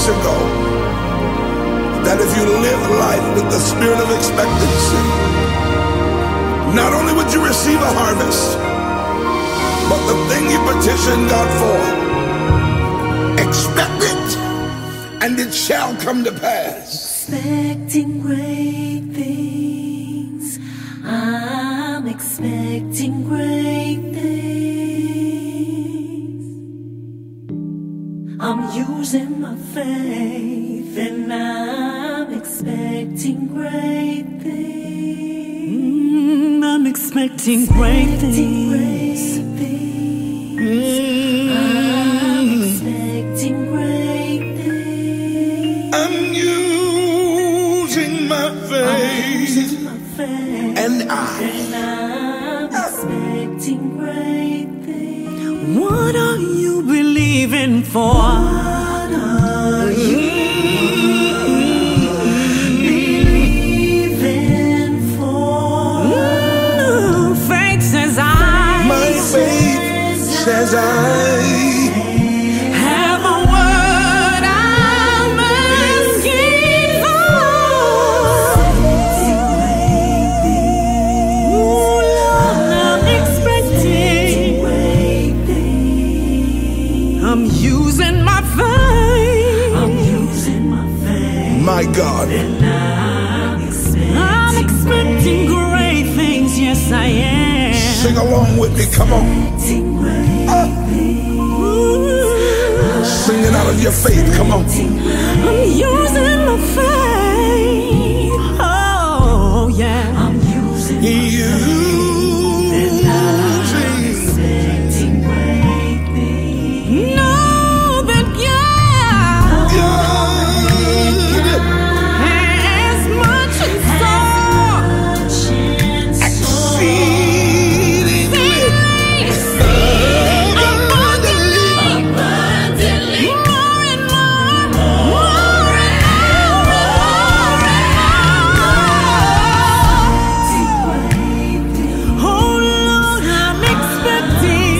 weeks ago that if you live life with the spirit of expectancy, not only would you receive a harvest, but the thing you petition God for, expect it, and it shall come to pass. Expecting great things, I'm expecting great things. I'm using my faith and I'm expecting great things. I'm expecting great things. I'm expecting great things. I'm using my faith, and I'm expecting great things. What are you believing for? What are you believing for? Faith says I. my faith says I Have a word I'm asking for. Ooh, Lord, I'm expecting. I'm using my faith. I'm using my faith. my God. I'm expecting great things. Yes, I am. Sing along with me, come on. Sing it out of your faith, come on. I'm using my faith. Oh, yeah. I'm using my Using great things. Know that God God has much in store. exceedingly Abundantly. More and more. More and more. Oh, Lord, I'm expecting.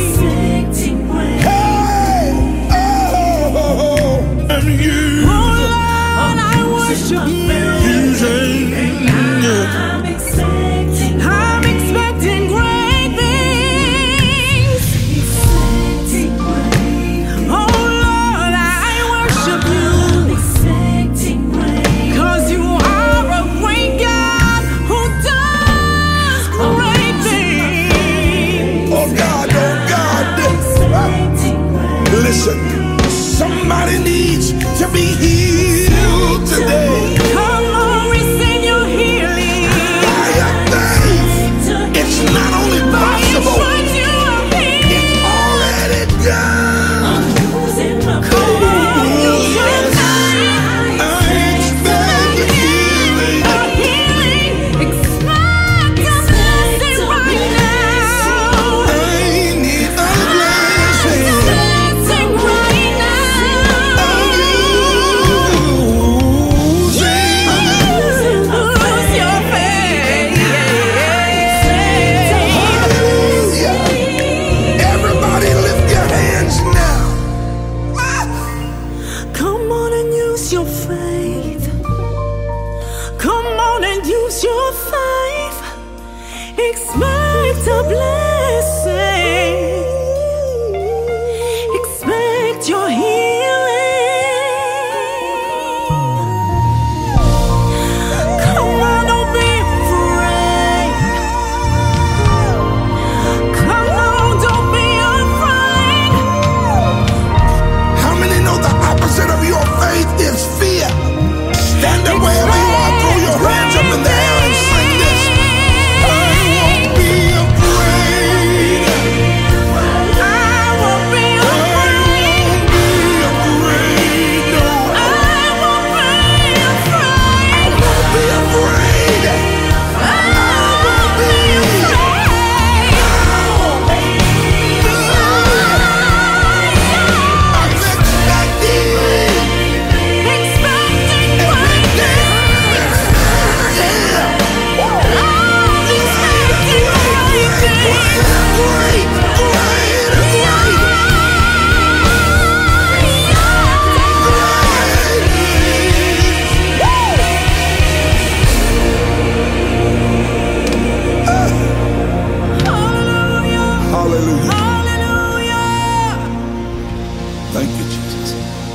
Hey, oh, and you Oh, Lord, I worship you. using I'm expecting great things. Oh, Lord, I worship you. 'Cause you are a great God who does great things. oh God. Listen, somebody needs to be healed today. Come on, receive your healing. By your faith, it's not only By your possible, stripes you are healed. it's already done. Come on, use your time. I expect healing. A healing. Expect a blessing right now. I need a blessing. Blessing right now. Lose your faith. Hallelujah. Everybody lift your hands now. Come on and use your faith. Come on and use your faith. Expect a blessing. Expect your healing. Come on, don't be afraid. Come on, don't be afraid. How many know the opposite of your faith is fear? Stand up wherever you are, throw your hands up in the air and sing this. I won't be afraid. I won't be I won't be afraid. No, I won't be afraid. I won't be afraid. I won't be I'm expecting every day. you, Jesus.